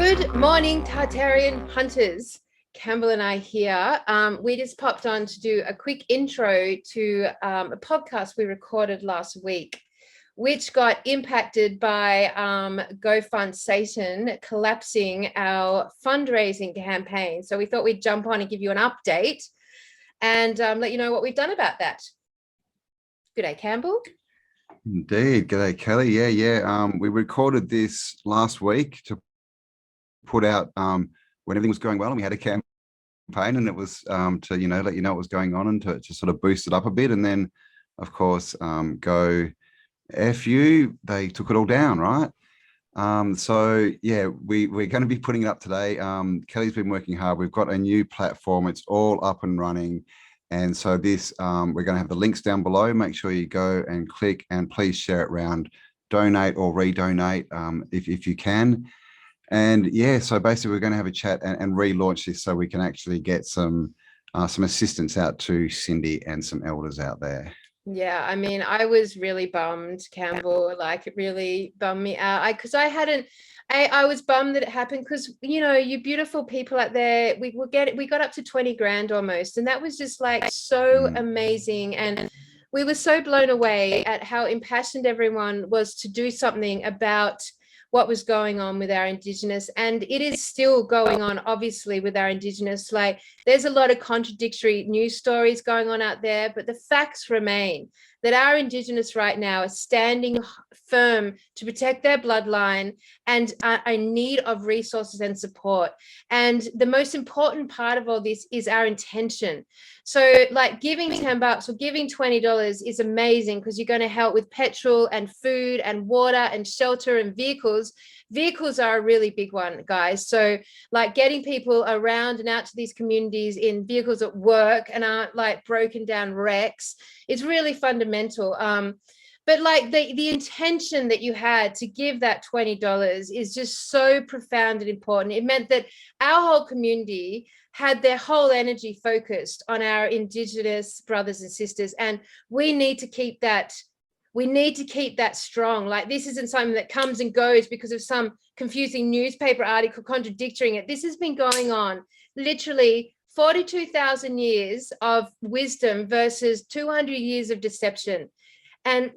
Good morning, Tartarian hunters. Campbell and I here. We just popped on to do a quick intro to a podcast we recorded last week, which got impacted by GoFund Satan collapsing our fundraising campaign. So we thought we'd jump on and give you an update and let you know what we've done about that. Good day, Campbell. Indeed. G'day, Kelly. Yeah. We recorded this last week to put out when everything was going well, and we had a campaign, and it was to let you know what was going on and to sort of boost it up a bit. And then, of course, go F you, they took it all down, right? So yeah, we're going to be putting it up today. Kelly's been working hard. We've got a new platform. It's all up and running. And so this, we're going to have the links down below. Make sure you go and click, and please share it around, donate or redonate if you can. And yeah, so basically we're going to have a chat and relaunch this so we can actually get some assistance out to Cindy and some elders out there. Yeah, I mean, I was really bummed, Campbell. Like, it really bummed me out. I was bummed that it happened because, you beautiful people out there, we got up to 20 grand almost, and that was just like so amazing. And we were so blown away at how impassioned everyone was to do something about what was going on with our Indigenous, and it is still going on, obviously, with our Indigenous. Like, there's a lot of contradictory news stories going on out there, but the facts remain that our Indigenous right now are standing firm to protect their bloodline and are in need of resources and support. And the most important part of all this is our intention. So like giving $10 or giving $20 is amazing, because you're going to help with petrol and food and water and shelter and vehicles. Vehicles are a really big one, guys. So like getting people around and out to these communities in vehicles at work and aren't like broken down wrecks is really fundamental. But like the intention that you had to give that $20 is just so profound and important. It meant that our whole community had their whole energy focused on our Indigenous brothers and sisters, and we need to keep that. We need to keep that strong. Like, this isn't something that comes and goes because of some confusing newspaper article contradicting it. This has been going on literally 42,000 years of wisdom versus 200 years of deception. And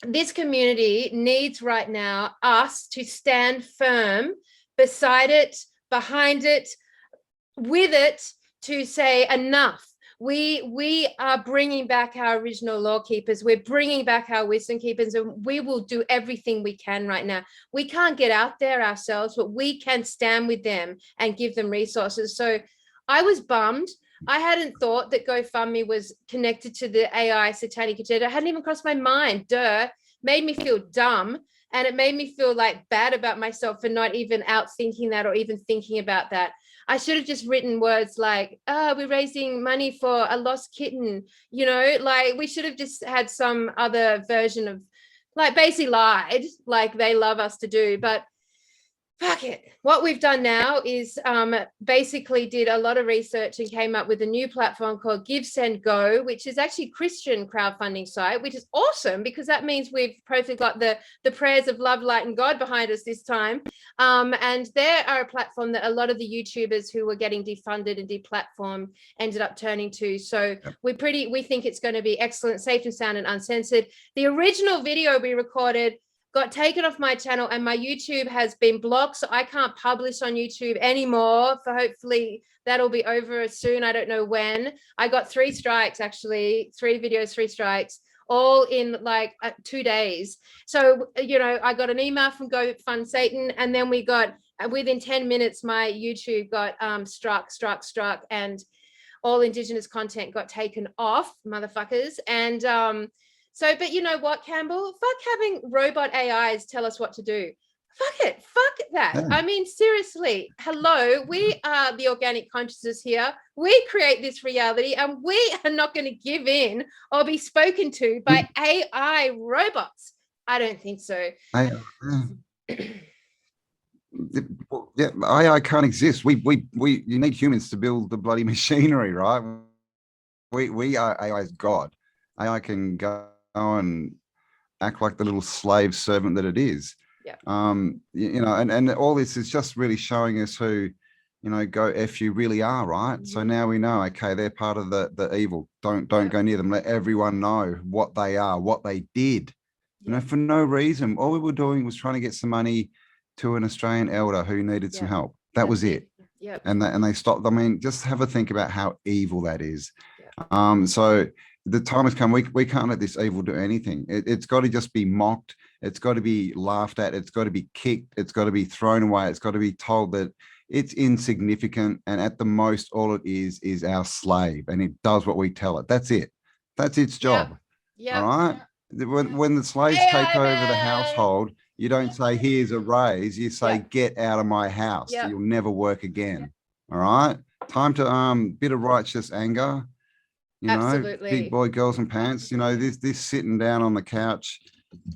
this community needs right now us to stand firm beside it, behind it, with it, to say enough. We are bringing back our original law keepers. We're bringing back our wisdom keepers, and we will do everything we can right now. We can't get out there ourselves, but we can stand with them and give them resources. So I was bummed. I hadn't thought that GoFundMe was connected to the AI satanic agenda. It hadn't even crossed my mind. Made me feel dumb. And it made me feel like bad about myself for not even outthinking that or even thinking about that. I should have just written words like, we're raising money for a lost kitten, like we should have just had some other version of, like, basically lied like they love us to do. But fuck it. What we've done now is basically did a lot of research and came up with a new platform called Give, Send, Go, which is actually a Christian crowdfunding site, which is awesome because that means we've probably got the prayers of love, light, and God behind us this time. And they are a platform that a lot of the YouTubers who were getting defunded and deplatformed ended up turning to. So we think it's going to be excellent, safe and sound and uncensored. The original video we recorded got taken off my channel, and my YouTube has been blocked, so I can't publish on YouTube anymore. For hopefully that'll be over soon. I don't know when. I got 3 strikes, actually, 3 videos, 3 strikes, all in like 2 days. So, I got an email from GoFund Satan, and then we got, within 10 minutes, my YouTube got struck, and all Indigenous content got taken off, motherfuckers. And so, but you know what, Campbell? Fuck having robot AIs tell us what to do. Fuck it. Fuck that. Yeah. I mean, seriously, hello, we are the organic consciousness here. We create this reality, and we are not going to give in or be spoken to by AI robots. I don't think so. Yeah, AI can't exist. You need humans to build the bloody machinery, right? We are AI's God. AI can go and act like the little slave servant that it is. Yeah. You know, and all this is just really showing us who, you know, go F you really are, right? Mm-hmm. So now we know, okay, they're part of the evil. Don't go near them. Let everyone know what they are, what they did. You know, for no reason. All we were doing was trying to get some money to an Australian elder who needed some help. That was it. Yeah. And they stopped. I mean, just have a think about how evil that is. Yeah. So the time has come. We can't let this evil do anything. It's got to just be mocked. It's got to be laughed at. It's got to be kicked. It's got to be thrown away. It's got to be told that it's insignificant. And at the most, all it is our slave. And it does what we tell it. That's it. That's its job. Yeah. All right. When the slaves take over the household, you don't say, here's a raise. You say, get out of my house. You'll never work again. All right. Time to bit of righteous anger. You know, absolutely. Big boy girls and pants, you know, this sitting down on the couch,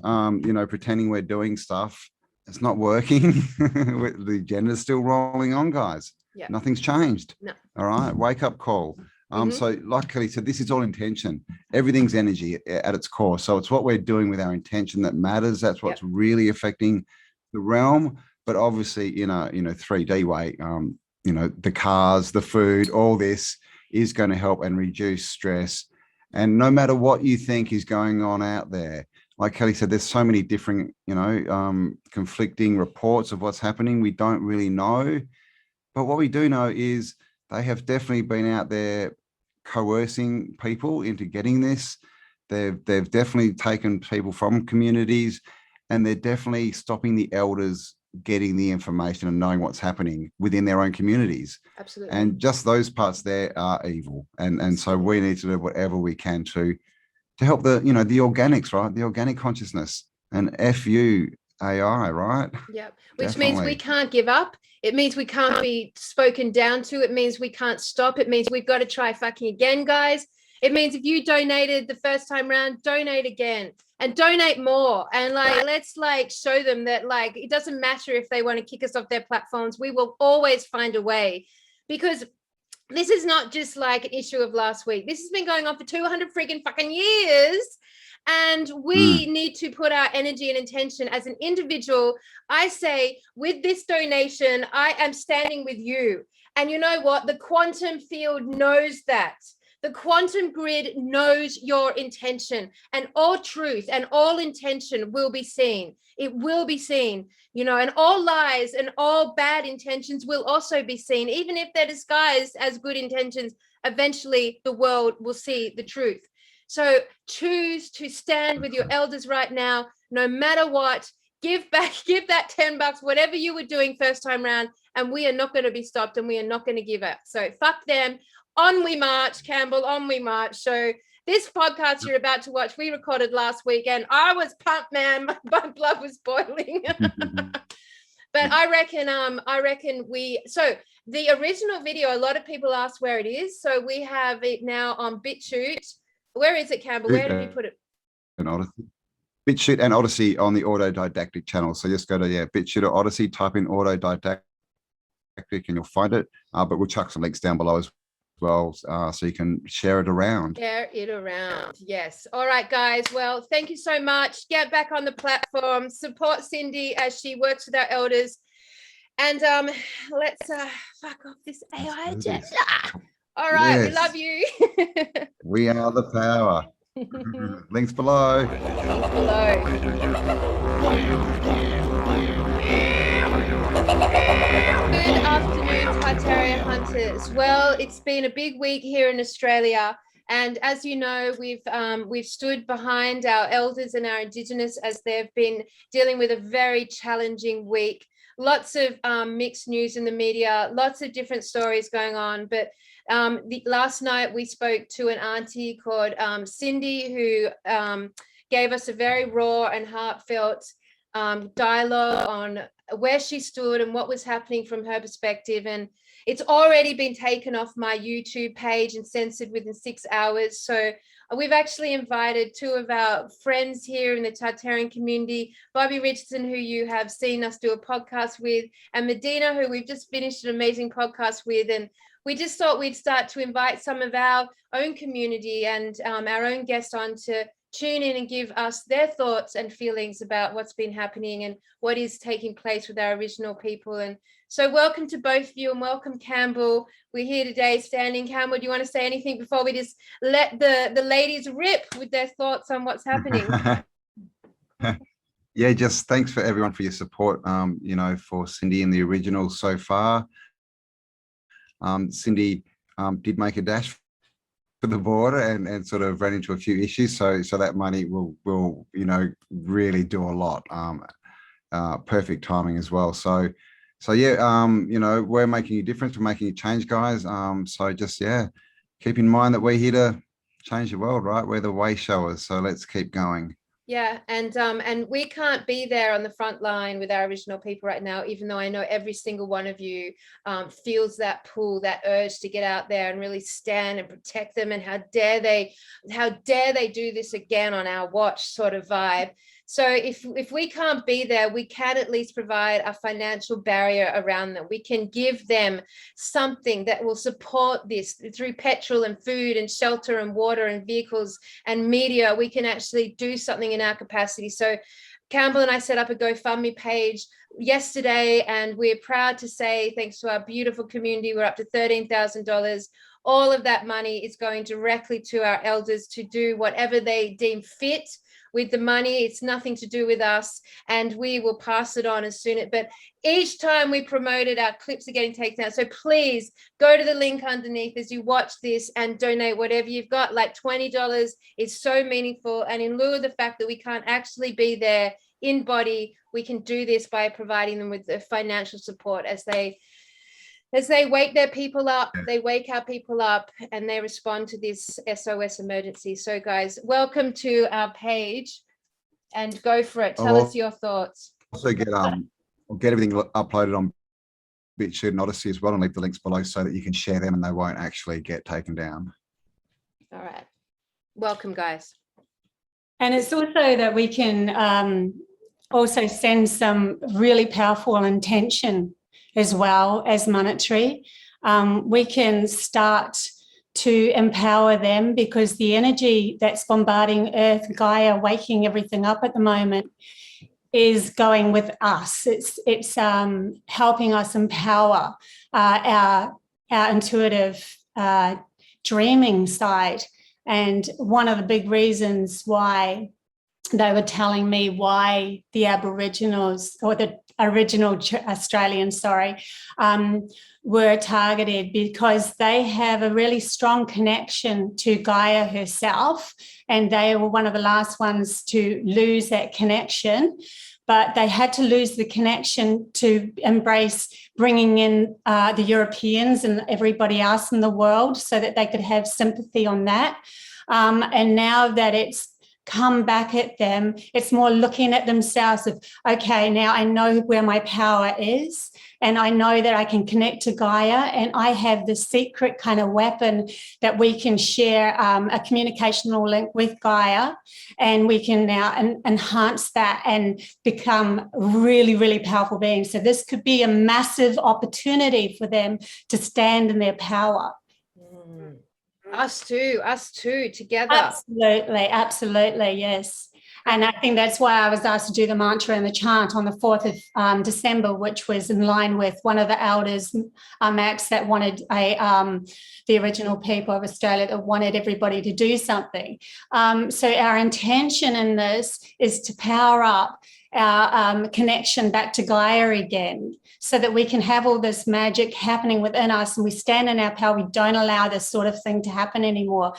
you know, pretending we're doing stuff. It's not working. The agenda's still rolling on, guys. Yeah. Nothing's changed. No. All right. Wake up call. So like Kelly said, this is all intention. Everything's energy at its core. So it's what we're doing with our intention that matters. That's what's really affecting the realm. But obviously, you know, 3D way, you know, the cars, the food, all this is going to help and reduce stress. And no matter what you think is going on out there, like Kelly said, there's so many different, you know, conflicting reports of what's happening. We don't really know. But what we do know is they have definitely been out there coercing people into getting this. They've definitely taken people from communities, and they're definitely stopping the elders getting the information and knowing what's happening within their own communities. Absolutely. And just those parts there are evil. And so we need to do whatever we can to help the, you know, the organics, right? The organic consciousness, and FU AI, right? Yeah. Which means we can't give up. It means we can't be spoken down to. It means we can't stop. It means we've got to try fucking again, guys. It means if you donated the first time round, donate again and donate more. And like, let's like show them that like, it doesn't matter if they want to kick us off their platforms. We will always find a way, because this is not just like an issue of last week. This has been going on for 200 freaking fucking years. And we need to put our energy and intention as an individual. I say, with this donation, I am standing with you. And you know what? The quantum field knows that. The quantum grid knows your intention, and all truth and all intention will be seen. It will be seen, you know, and all lies and all bad intentions will also be seen. Even if they're disguised as good intentions, eventually the world will see the truth. So choose to stand with your elders right now, no matter what. Give back, give that $10, whatever you were doing first time round, and we are not going to be stopped, and we are not going to give up. So fuck them. On we march, Campbell, on we march. So this podcast you're about to watch, we recorded last week, and I was pumped, man. My blood was boiling. But I reckon so the original video, a lot of people asked where it is. So we have it now on BitChute. Where is it, Campbell? Where did we put it? BitChute and Odyssey on the Autodidactic channel. So just go to BitChute or Odyssey, type in Autodidactic, and you'll find it. But we'll chuck some links down below as well, so you can share it around. Share it around. Yes. All right, guys. Well, thank you so much. Get back on the platform. Support Cindy as she works with our elders. And let's fuck off this AI agenda. All right. Yes. We love you. We are the power. Links below. Links below. Good afternoon, Tartaria hunters. Well, it's been a big week here in Australia, and as you know, we've stood behind our elders and our Indigenous as they've been dealing with a very challenging week. Lots of mixed news in the media, lots of different stories going on. But last night we spoke to an auntie called Cindy, who gave us a very raw and heartfelt dialogue on where she stood and what was happening from her perspective. And it's already been taken off my YouTube page and censored within 6 hours. So we've actually invited two of our friends here in the Tartarian community, Bobbie Richardson, who you have seen us do a podcast with, and Medyhne, who we've just finished an amazing podcast with. And we just thought we'd start to invite some of our own community and our own guests on to tune in and give us their thoughts and feelings about what's been happening and what is taking place with our original people. And so welcome to both of you, and welcome, Campbell. We're here today standing. Campbell, do you want to say anything before we just let the ladies rip with their thoughts on what's happening? Yeah, just thanks for everyone for your support, you know, for Cindy and the original so far. Cindy did make a dash for the border and sort of ran into a few issues. So that money will, you know, really do a lot. Perfect timing as well. So yeah, you know, we're making a difference. We're making a change, guys. So just, yeah, keep in mind that we're here to change the world, right? We're the way showers. So let's keep going. Yeah, and we can't be there on the front line with our original people right now, even though I know every single one of you feels that pull, that urge to get out there and really stand and protect them. And how dare they do this again on our watch, sort of vibe. So if we can't be there, we can at least provide a financial barrier around them. We can give them something that will support this through petrol and food and shelter and water and vehicles and media. We can actually do something in our capacity. So Campbell and I set up a GoFundMe page yesterday, and we're proud to say, thanks to our beautiful community, we're up to $13,000. All of that money is going directly to our elders to do whatever they deem fit with the money. It's nothing to do with us, and we will pass it on as soon as, but each time we promote it, our clips are getting taken out. So please go to the link underneath as you watch this and donate whatever you've got. Like $20 is so meaningful, and in lieu of the fact that we can't actually be there in body, we can do this by providing them with the financial support as they wake their people up. They wake our people up and they respond to this SOS emergency. So guys, welcome to our page and go for it. Tell us your thoughts. Also get everything uploaded on BitChute and Odyssey as well, and leave the links below so that you can share them and they won't actually get taken down. All right. Welcome, guys. And it's also that we can also send some really powerful intention as well as monetary. We can start to empower them, because the energy that's bombarding Earth, Gaia, waking everything up at the moment, is going with us. It's helping us empower our intuitive dreaming side. And one of the big reasons why they were telling me why the Aboriginals, or the original Australians, were targeted, because they have a really strong connection to Gaia herself, and they were one of the last ones to lose that connection. But they had to lose the connection to embrace bringing in the Europeans and everybody else in the world, so that they could have sympathy on that. And now that it's come back at them, it's more looking at themselves of, okay, now I know where my power is, and I know that I can connect to Gaia, and I have the secret kind of weapon that we can share, a communicational link with Gaia, and we can now enhance that and become really, really powerful beings. So this could be a massive opportunity for them to stand in their power. Us too, together. Absolutely, yes. And I think that's why I was asked to do the mantra and the chant on the 4th of December, which was in line with one of the elders, Max, that wanted the original people of Australia, that wanted everybody to do something. So our intention in this is to power up our connection back to Gaia again, so that we can have all this magic happening within us, and we stand in our power. We don't allow this sort of thing to happen anymore,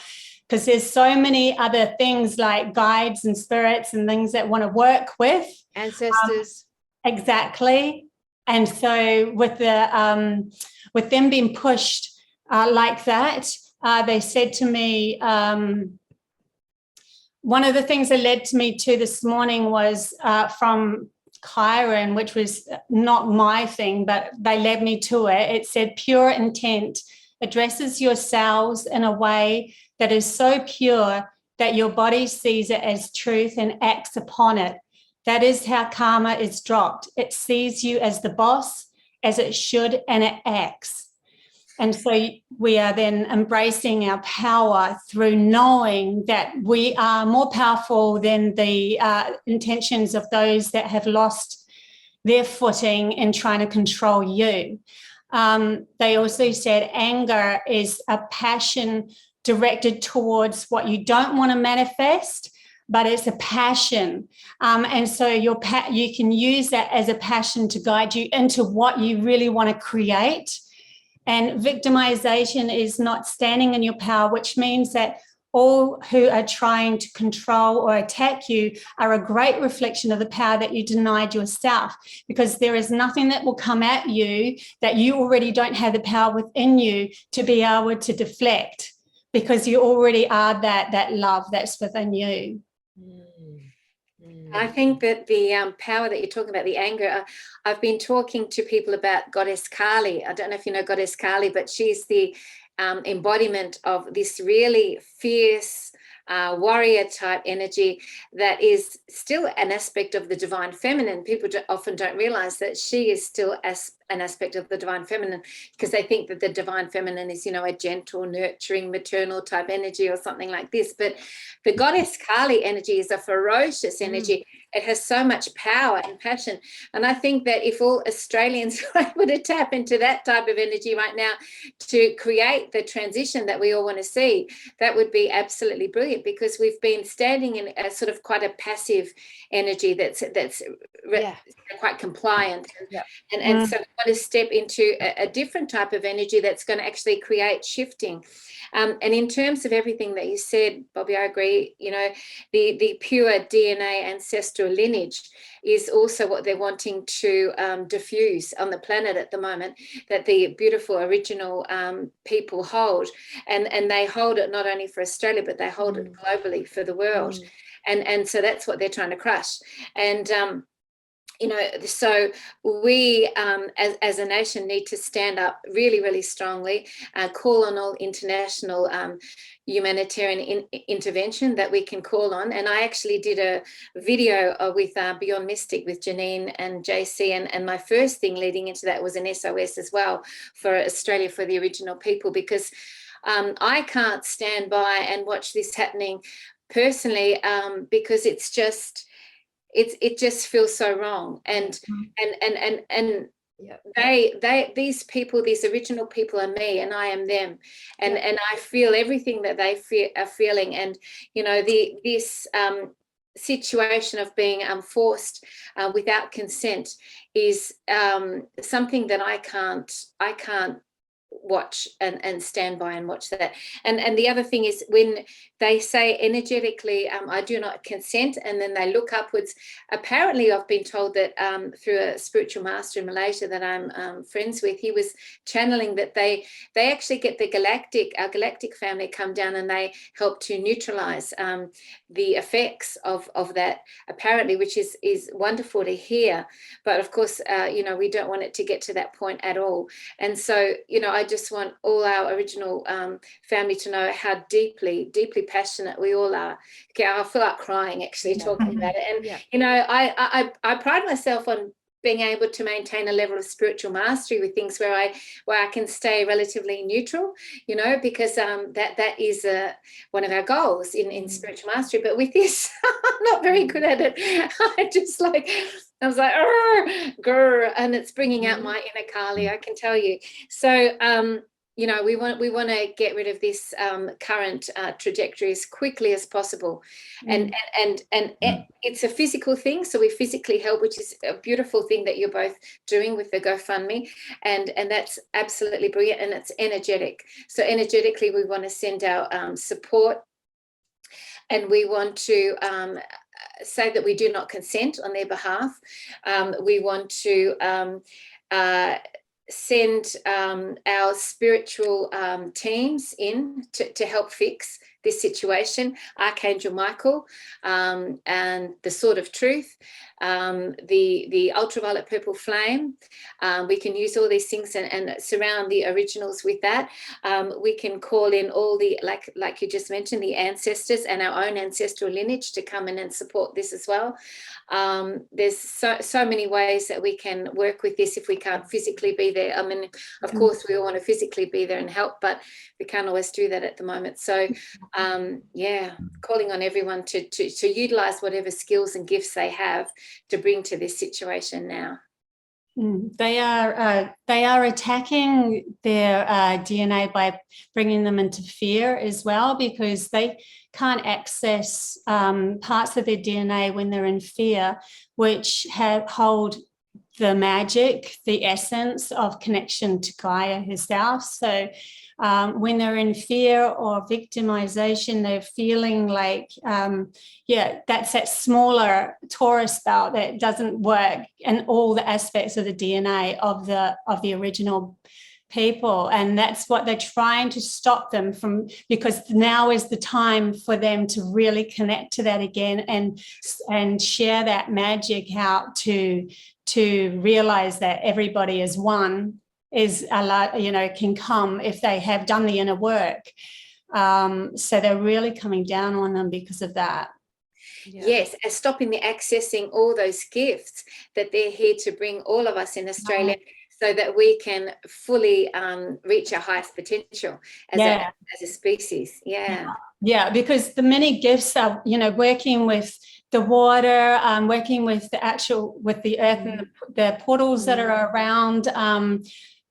because there's so many other things like guides and spirits and things that want to work with ancestors. Exactly. And so with them being pushed like that, they said to me, one of the things that led to me to this morning was from Chiron, which was not my thing, but they led me to it. It said, pure intent addresses yourselves in a way that is so pure that your body sees it as truth and acts upon it. That is how karma is dropped. It sees you as the boss, as it should, and it acts. And so we are then embracing our power through knowing that we are more powerful than the intentions of those that have lost their footing in trying to control you. They also said anger is a passion directed towards what you don't want to manifest, but it's a passion. And so you can use that as a passion to guide you into what you really want to create. And victimization is not standing in your power, which means that all who are trying to control or attack you are a great reflection of the power that you denied yourself, because there is nothing that will come at you that you already don't have the power within you to be able to deflect, because you already are that love that's within you. I think that the power that you're talking about, the anger, I've been talking to people about Goddess Kali. I don't know if you know Goddess Kali, but she's the embodiment of this really fierce warrior type energy that is still an aspect of the divine feminine. People often don't realize that she is still an aspect of the divine feminine, because they think that the divine feminine is, you know, a gentle, nurturing, maternal type energy or something like this. But the Goddess Kali energy is a ferocious energy. It has so much power and passion. And I think that if all Australians were able to tap into that type of energy right now to create the transition that we all want to see, that would be absolutely brilliant, because we've been standing in a sort of quite a passive energy that's quite compliant. And so we want to step into a different type of energy that's going to actually create shifting. And in terms of everything that you said, Bobbie, I agree. You know, the pure DNA ancestral lineage is also what they're wanting to diffuse on the planet at the moment, that the beautiful original people hold. And they hold it not only for Australia, but they hold it globally for the world. And so that's what they're trying to crush. And you know, so we as a nation need to stand up really, really strongly, call on all international humanitarian intervention that we can call on. And I actually did a video with Beyond Mystic with Janine and JC, and my first thing leading into that was an SOS as well for Australia, for the original people, because I can't stand by and watch this happening personally, because it's just, it just feels so wrong. And these people, these original people are me, and I am them, and I feel everything that they are feeling. And you know, this situation of being forced without consent is something that I can't watch and stand by and watch that. And the other thing is, when they say energetically, I do not consent, and then they look upwards, apparently I've been told that through a spiritual master in Malaysia that I'm friends with, he was channeling that they actually get our galactic family come down, and they help to neutralize the effects of that, apparently, which is wonderful to hear. But of course, you know, we don't want it to get to that point at all. And so, you know, I just want all our original family to know how deeply, deeply passionate we all are. Okay, I feel like crying actually talking about it. And you know, I pride myself on being able to maintain a level of spiritual mastery with things where I can stay relatively neutral, you know, because that is one of our goals in spiritual mastery. But with this, I'm not very good at it. I was like, grr, and it's bringing out my inner Kali, I can tell you. So, you know, we want to get rid of this current trajectory as quickly as possible, and it's a physical thing. So we physically help, which is a beautiful thing that you're both doing with the GoFundMe, and that's absolutely brilliant. And it's energetic. So energetically, we want to send our support, and we want to say that we do not consent on their behalf. We want to send our spiritual teams in to help fix this situation, Archangel Michael, and the Sword of Truth, the ultraviolet purple flame. We can use all these things and surround the originals with that. We can call in all the, like you just mentioned, the ancestors and our own ancestral lineage to come in and support this as well. There's so many ways that we can work with this if we can't physically be there. I mean, of course, we all want to physically be there and help, but we can't always do that at the moment. So, yeah, calling on everyone to utilize whatever skills and gifts they have to bring to this situation now. They are attacking their DNA by bringing them into fear as well, because they can't access parts of their DNA when they're in fear, which hold the magic, the essence of connection to Gaia herself. So when they're in fear or victimization, they're feeling like, that's that smaller Taurus belt that doesn't work in all the aspects of the DNA of the original people. And that's what they're trying to stop them from, because now is the time for them to really connect to that again and share that magic out to realize that everybody is one, is allowed, can come if they have done the inner work. So they're really coming down on them because of that. Yeah. Yes, and stopping the accessing all those gifts that they're here to bring all of us in Australia, so that we can fully reach our highest potential as a species. Yeah, because the many gifts are, working with the water, working with the earth and the portals that are around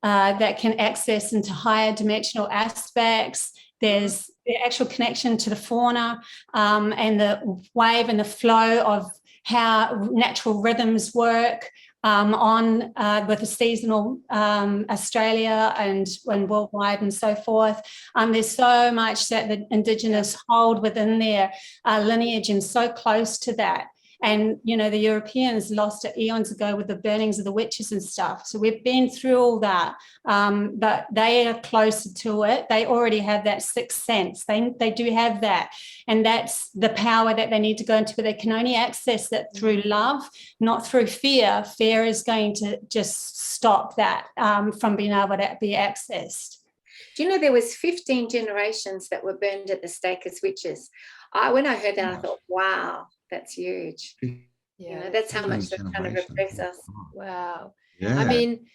that can access into higher dimensional aspects. There's the actual connection to the fauna and the wave and the flow of how natural rhythms work with the seasonal Australia and worldwide and so forth. There's so much that the Indigenous hold within their lineage and so close to that. And, the Europeans lost it eons ago with the burnings of the witches and stuff. So we've been through all that, but they are closer to it. They already have that sixth sense. They do have that. And that's the power that they need to go into, but they can only access that through love, not through fear. Fear is going to just stop that from being able to be accessed. Do you know there was 15 generations that were burned at the stake as witches? When I heard that, I thought, wow, that's huge. Yeah, that's how much they're trying to repress us. Wow. Yeah. I mean,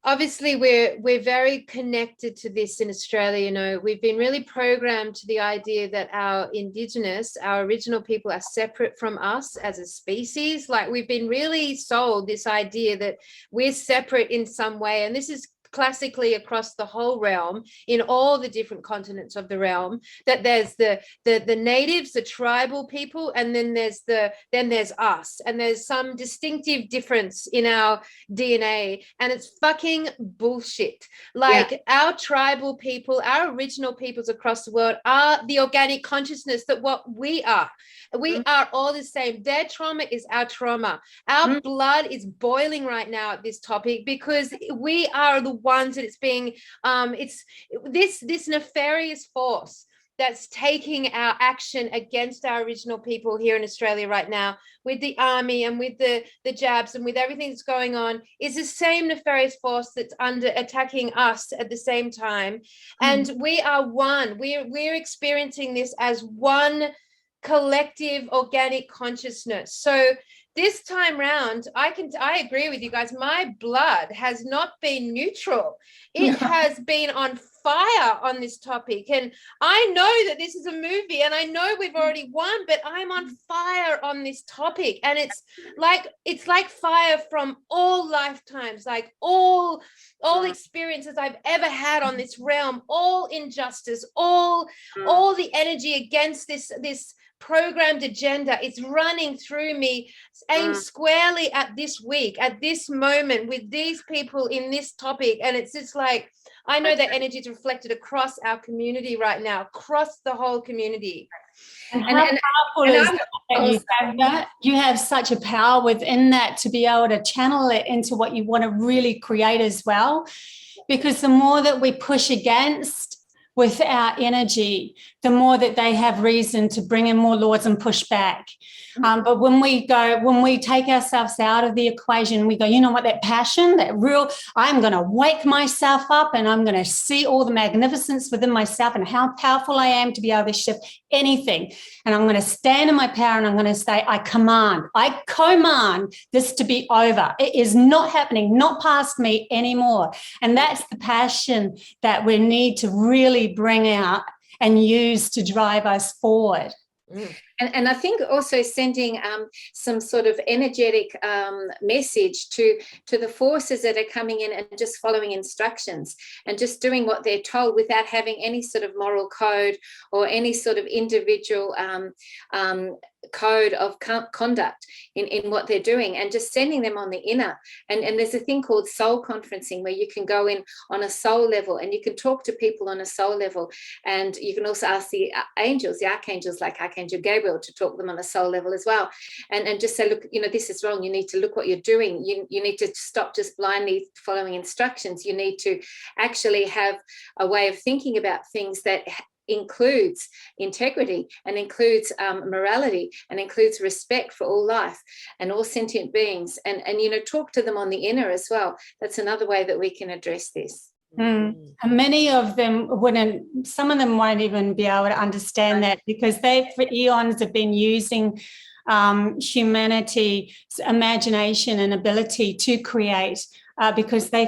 obviously we're very connected to this in Australia. We've been really programmed to the idea that our Indigenous, our original people, are separate from us as a species. Like, we've been really sold this idea that we're separate in some way, and this is classically across the whole realm, in all the different continents of the realm, that there's the natives, the tribal people, and then there's us, and there's some distinctive difference in our DNA, and it's fucking bullshit. Like, our tribal people, our original peoples across the world are the organic consciousness that what we are. We are all the same. Their trauma is our trauma. Our blood is boiling right now at this topic, because we are the ones that it's being it's this nefarious force that's taking our action against our original people here in Australia right now, with the army and with the jabs and with everything that's going on, is the same nefarious force that's attacking us at the same time. And we are one. We're experiencing this as one collective organic consciousness. So this time round, I agree with you guys. My blood has not been neutral. It has been on fire on this topic. And I know that this is a movie, and I know we've already won, but I'm on fire on this topic. And it's like fire from all lifetimes, like all experiences I've ever had on this realm, all injustice, all the energy against this programmed agenda. It's running through me, aimed squarely at this week, at this moment, with these people in this topic. And it's just like, I know that energy is reflected across our community right now, across the whole community. And how powerful is that you have that? You have such a power within that to be able to channel it into what you want to really create as well. Because the more that we push against with our energy, the more that they have reason to bring in more laws and push back. But when we take ourselves out of the equation, we go, you know what, that passion, that real, I'm going to wake myself up and I'm going to see all the magnificence within myself and how powerful I am to be able to shift anything. And I'm going to stand in my power and I'm going to say, I command this to be over. It is not happening, not past me anymore. And that's the passion that we need to really bring out and use to drive us forward. And I think also sending some sort of energetic message to the forces that are coming in and just following instructions and just doing what they're told without having any sort of moral code or any sort of individual code of conduct in what they're doing, and just sending them on the inner. And there's a thing called soul conferencing where you can go in on a soul level and you can talk to people on a soul level, and you can also ask the angels, the archangels like Archangel Gabriel, to talk to them on a soul level as well, and just say, look, you know, this is wrong, you need to look what you're doing, you need to stop just blindly following instructions, you need to actually have a way of thinking about things that includes integrity and includes morality and includes respect for all life and all sentient beings, and you know, talk to them on the inner as well. That's another way that we can address this. And many of them wouldn't, some of them won't even be able to understand that, because they for eons have been using humanity's imagination and ability to create, because they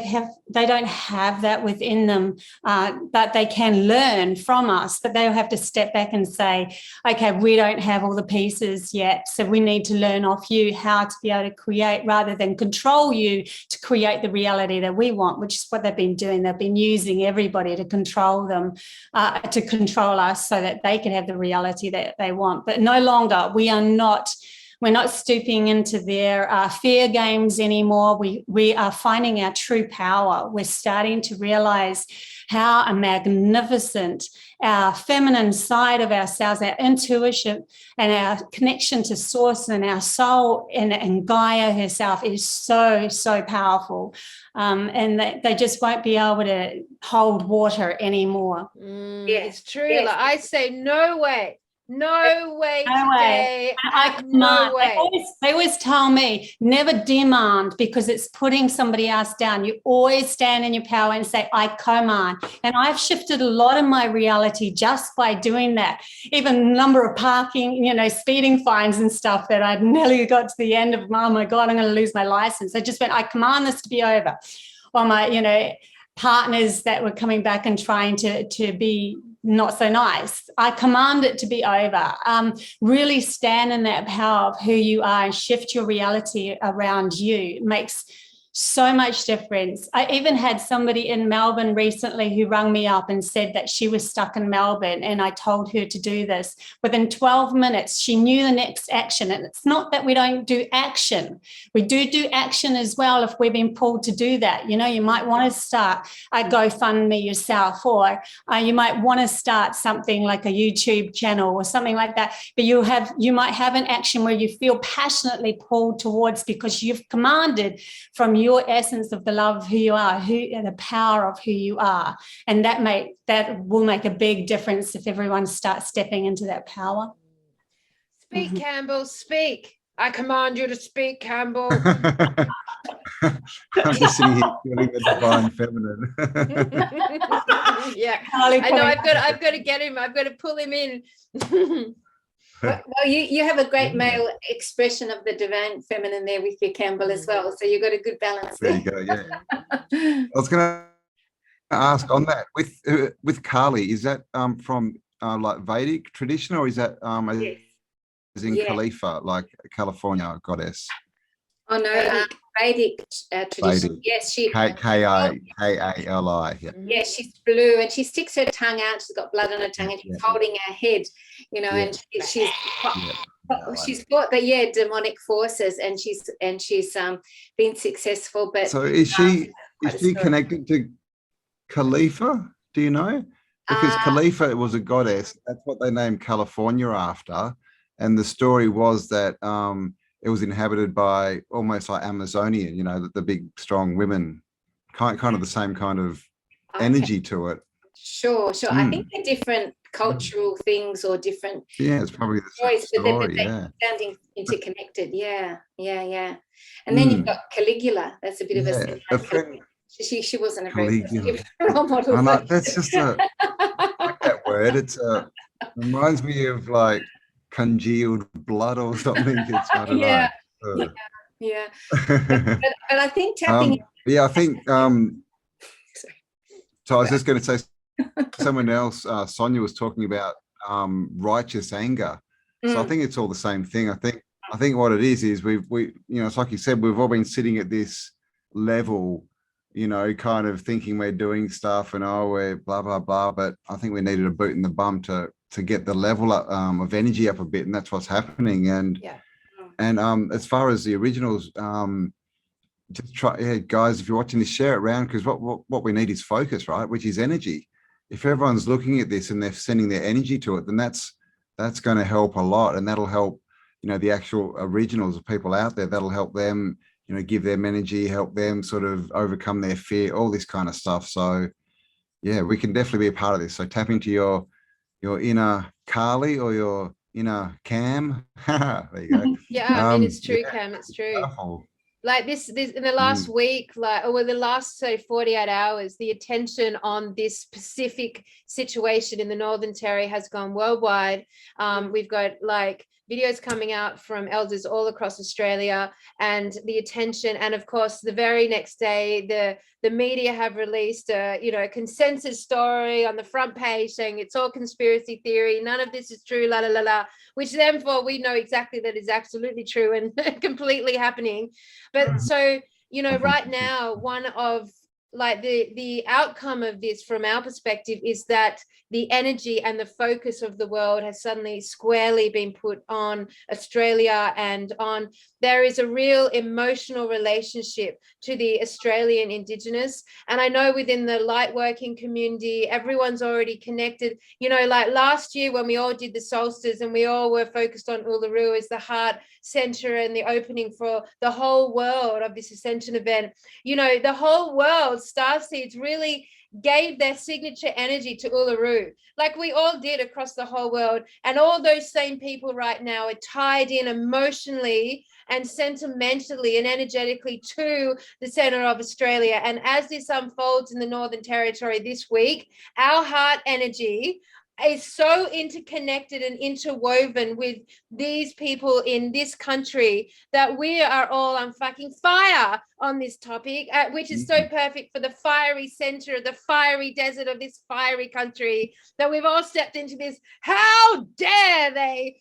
don't have that within them, but they can learn from us, but they'll have to step back and say, okay, we don't have all the pieces yet, so we need to learn off you how to be able to create rather than control you to create the reality that we want, which is what they've been doing. They've been using everybody to control them, to control us so that they can have the reality that they want. But no longer, we're not stooping into their fear games anymore. We are finding our true power. We're starting to realize how a magnificent our feminine side of ourselves, our intuition and our connection to source and our soul and Gaia herself is so, so powerful. And they just won't be able to hold water anymore. It's true. Yes. Like I say, no way. No way today. No way. They always tell me, never demand, because it's putting somebody else down. You always stand in your power and say, I command. And I've shifted a lot of my reality just by doing that. Even number of parking, speeding fines and stuff that I'd nearly got to the end of, oh my God, I'm going to lose my license. I just went, I command this to be over. Or my, partners that were coming back and trying to be not so nice. I command it to be over. Really stand in that power of who you are and shift your reality around you. It makes so much difference. I even had somebody in Melbourne recently who rang me up and said that she was stuck in Melbourne, and I told her to do this. Within 12 minutes, she knew the next action. And it's not that we don't do action. We do action as well if we've been pulled to do that. You might want to start a GoFundMe yourself, or you might want to start something like a YouTube channel or something like that. But you might have an action where you feel passionately pulled towards because you've commanded from your essence of the love of who you are, the power of who you are. And that will make a big difference if everyone starts stepping into that power. Speak, Campbell, speak. I command you to speak, Campbell. I'm just sitting here feeling the divine feminine. Yeah, I know. I've got to get him. I've got to pull him in. Well, you have a great male expression of the divine feminine there with your Campbell as well. So you've got a good balance there. There you go, yeah. I was going to ask on that, with Kali, is that from like Vedic tradition, or is that Yes. as in Khalifa, like California goddess? Oh, no, Vedic tradition. Vedic. Yes, she... K-A-L-I. Yeah. Yes, she's blue and she sticks her tongue out. She's got blood on her tongue and she's holding her head, and she's fought the demonic forces, and she's been successful. But so is she connected to Khalifa? Do you know? Because Khalifa was a goddess. That's what they named California after. And the story was that it was inhabited by almost like Amazonian, the big, strong women, kind of the same kind of energy to it. Sure. I think they're different cultural things or different it's probably the same stories, but story, they're sounding interconnected. Yeah. And then you've got Caligula. That's a bit of a friend, she wasn't a very Caligula. positive role model. I like, that's just I like that word. It's reminds me of like congealed blood or something. It's, I don't know. Yeah. But I think tapping. I think. Sorry. So I was just going to say, someone else, Sonia was talking about righteous anger. So I think it's all the same thing. I think what it is we it's like you said, we've all been sitting at this level, kind of thinking we're doing stuff and we're blah blah blah. But I think we needed a boot in the bum to get the level up of energy up a bit, and that's what's happening. And as far as the originals, just try, guys, if you're watching this, share it around, because what we need is focus, right? Which is energy. If everyone's looking at this and they're sending their energy to it, then that's going to help a lot, and that'll help, the actual originals of people out there. That'll help them, give them energy, help them sort of overcome their fear, all this kind of stuff. So, yeah, we can definitely be a part of this. So tap into your inner Carly or your inner Cam. There you go. Yeah, I mean, it's true, Cam. It's true. Powerful. Like this in the last week, the last, say, 48 hours, the attention on this specific situation in the Northern Territory has gone worldwide. We've got like videos coming out from elders all across Australia, and the attention, and of course the very next day the media have released a consensus story on the front page saying it's all conspiracy theory, none of this is true, la la la la, which therefore we know exactly that is absolutely true and completely happening. But so right now, one of like the outcome of this from our perspective is that the energy and the focus of the world has suddenly squarely been put on Australia, and there is a real emotional relationship to the Australian Indigenous. And I know within the light working community, everyone's already connected. Like last year when we all did the solstice and we all were focused on Uluru as the heart center and the opening for the whole world of this ascension event, the whole world, starseeds really gave their signature energy to Uluru, like we all did across the whole world. And all those same people right now are tied in emotionally and sentimentally and energetically to the center of Australia. And as this unfolds in the Northern Territory this week, our heart energy is so interconnected and interwoven with these people in this country that we are all on fucking fire on this topic, which is so perfect for the fiery center, the fiery desert of this fiery country, that we've all stepped into this. How dare they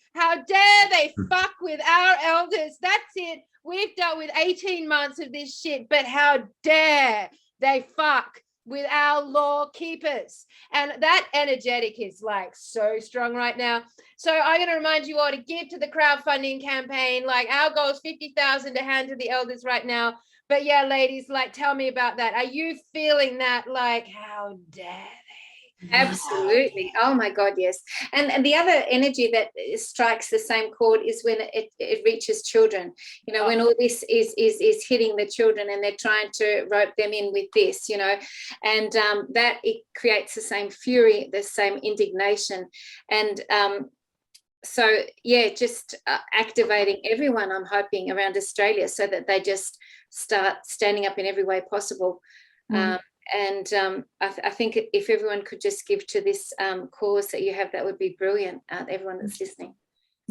fuck with our elders? That's it. We've dealt with 18 months of this shit, but how dare they fuck with our law keepers? And that energetic is like so strong right now. So I'm going to remind you all to give to the crowdfunding campaign. Like our goal is 50,000 to hand to the elders right now. But yeah, ladies, like, tell me about that. Are you feeling that? Like, how dare they? Absolutely. Oh my God, yes. And the other energy that strikes the same chord is when it reaches children. When all this is hitting the children and they're trying to rope them in with this, and that it creates the same fury, the same indignation. And so yeah, just activating everyone, I'm hoping, around Australia so that they just start standing up in every way possible. And I think if everyone could just give to this cause that you have, that would be brilliant, everyone that's listening.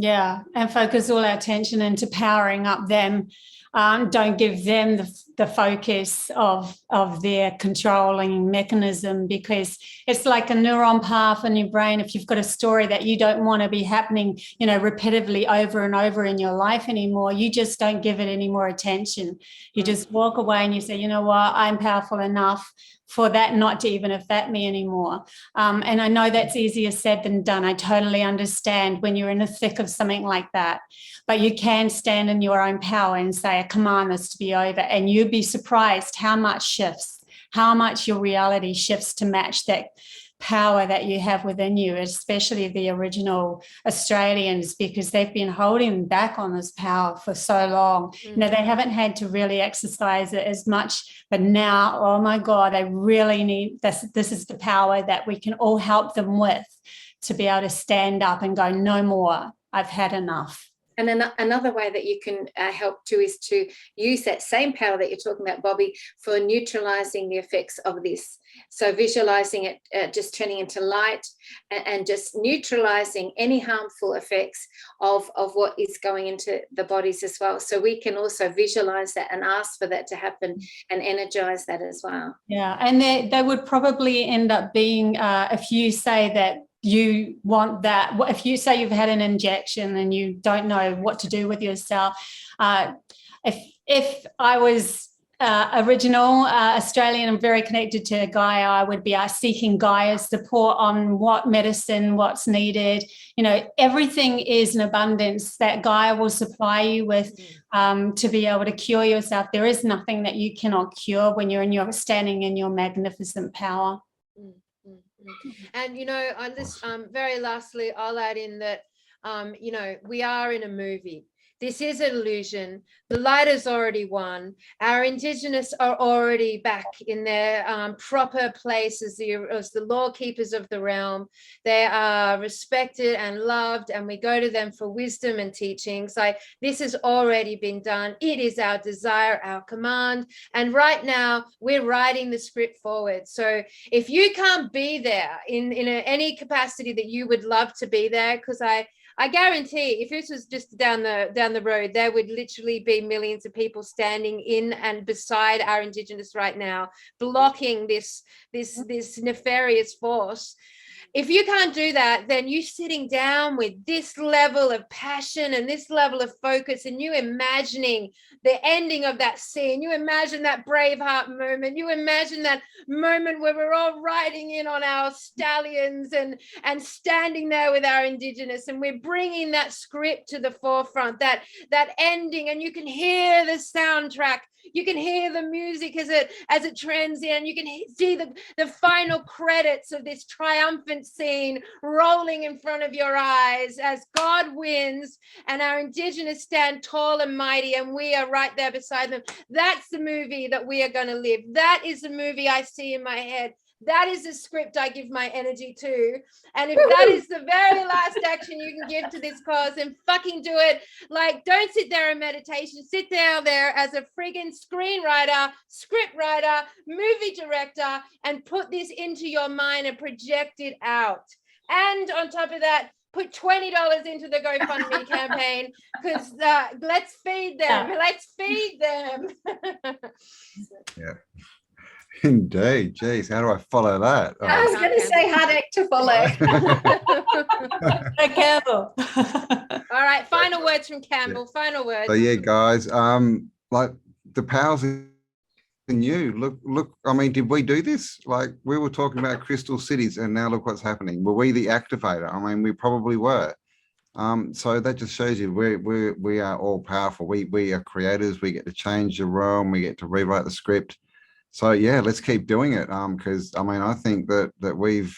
Yeah, and focus all our attention into powering up them. Don't give them the focus of their controlling mechanism, because it's like a neuron path in your brain. If you've got a story that you don't want to be happening, repetitively over and over in your life anymore, you just don't give it any more attention. You just walk away and you say, you know what, I'm powerful enough for that not to even affect me anymore. And I know that's easier said than done. I totally understand when you're in the thick of something like that. But you can stand in your own power and say, I command this to be over. And you'd be surprised how much shifts, how much your reality shifts to match power that you have within you, especially the original Australians, because they've been holding back on this power for so long. You know, they haven't had to really exercise it as much, but now, oh my God, they really need this. This is the power that we can all help them with, to be able to stand up and go, no more, I've had enough. And another way that you can help too is to use that same power that you're talking about, Bobbie, for neutralizing the effects of this. So visualizing it just turning into light and just neutralizing any harmful effects of what is going into the bodies as well. So we can also visualize that and ask for that to happen and energize that as well. Yeah, and they would probably end up being, if you say that you want that, if you say you've had an injection and you don't know what to do with yourself, if I was original Australian and very connected to Gaia, I would be seeking Gaia's support on what medicine, what's needed. You know, everything is in abundance that Gaia will supply you with to be able to cure yourself. There is nothing that you cannot cure when you're standing in your magnificent power. And, you know, on this, very lastly, I'll add in that, you know, we are in a movie. This is an illusion. The light has already won. Our Indigenous are already back in their proper place as the law keepers of the realm. They are respected and loved, and we go to them for wisdom and teachings. Like, this has already been done. It is our desire, our command. And right now, we're writing the script forward. So if you can't be there in any capacity that you would love to be there, because I guarantee if this was just down the road, there would literally be millions of people standing in and beside our Indigenous right now, blocking this nefarious force. If you can't do that, then you sitting down with this level of passion and this level of focus, and you imagining the ending of that scene, you imagine that Braveheart moment, you imagine that moment where we're all riding in on our stallions and standing there with our Indigenous, and we're bringing that script to the forefront, that ending, and you can hear the soundtrack. You can hear the music as it trends in. You can see the final credits of this triumphant scene rolling in front of your eyes as God wins and our Indigenous stand tall and mighty, and we are right there beside them. That's the movie that we are going to live. That is the movie I see in my head. That is the script I give my energy to. And if that is the very last action you can give to this cause, then fucking do it. Like, don't sit there in meditation. Sit down there as a friggin' screenwriter, script writer, movie director, and put this into your mind and project it out. And on top of that, put $20 into the GoFundMe campaign, because let's feed them. Let's feed them. Yeah. Indeed. Geez, how do I follow that? Oh. I was going to say hard act to follow. Hey, Campbell. All right, final words from Campbell. Final words. So yeah, guys, like, the powers in you. Look, I mean, did we do this? Like, we were talking about crystal cities, and now look what's happening. Were we the activator? I mean, we probably were. So that just shows you we are all powerful. We are creators. We get to change the realm. We get to rewrite the script. So yeah, let's keep doing it. Because I mean, I think that we've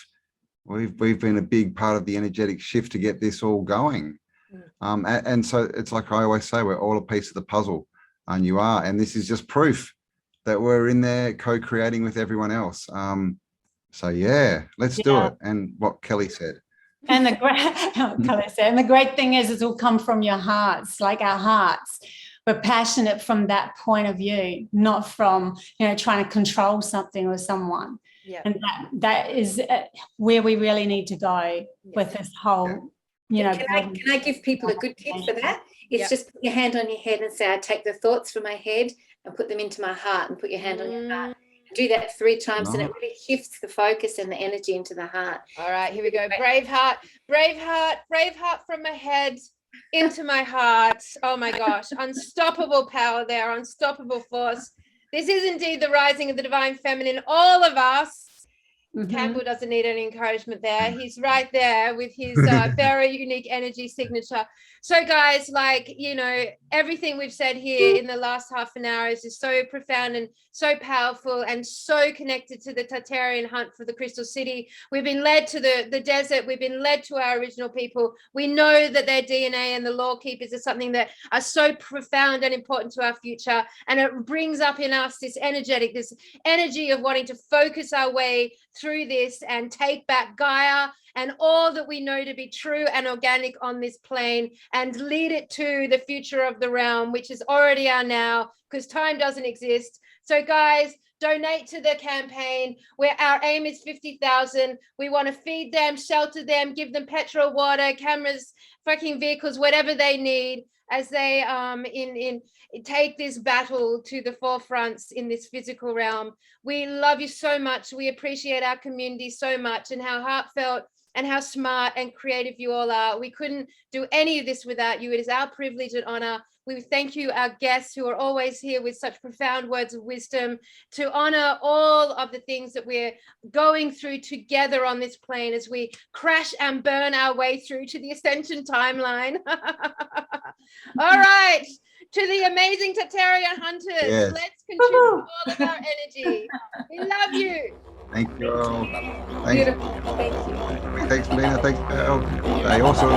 been a big part of the energetic shift to get this all going. And so it's like I always say, we're all a piece of the puzzle, and you are. And this is just proof that we're in there co-creating with everyone else. So yeah, let's do it. And what Kelly said. And the great thing is it will come from your hearts, like our hearts. We're passionate from that point of view, not from, trying to control something or someone. Yeah. And that is where we really need to go with this whole, Can I give people a good tip for that? It's just put your hand on your head and say, I take the thoughts from my head and put them into my heart, and put your hand on your heart. Do that 3 times, and it really shifts the focus and the energy into the heart. All right, here we go. Braveheart from my head into my heart. Oh my gosh, unstoppable power there, unstoppable force. This is indeed the rising of the divine feminine, all of us. Campbell doesn't need any encouragement there. He's right there with his very unique energy signature. So guys, like, you know, everything we've said here in the last half an hour is just so profound and so powerful and so connected to the Tartarian hunt for the Crystal City. We've been led to the desert. We've been led to our original people. We know that their DNA and the law keepers is something that are so profound and important to our future. And it brings up in us this energy of wanting to focus our way through this and take back Gaia and all that we know to be true and organic on this plane, and lead it to the future of the realm, which is already our now, because time doesn't exist. So guys, donate to the campaign, where our aim is 50,000. We want to feed them, shelter them, give them petrol, water, cameras, fucking vehicles, whatever they need, as they take this battle to the forefronts in this physical realm. We love you so much. We appreciate our community so much, and how heartfelt and how smart and creative you all are. We couldn't do any of this without you. It is our privilege and honor. We thank you, our guests, who are always here with such profound words of wisdom, to honor all of the things that we're going through together on this plane as we crash and burn our way through to the ascension timeline. All right, to the amazing Tartarian hunters, Yes. let's contribute all of our energy. We love you. Thank you all. Thanks. Beautiful. Thank you. Thanks, Medyhne. Thanks, Campbell. Stay awesome.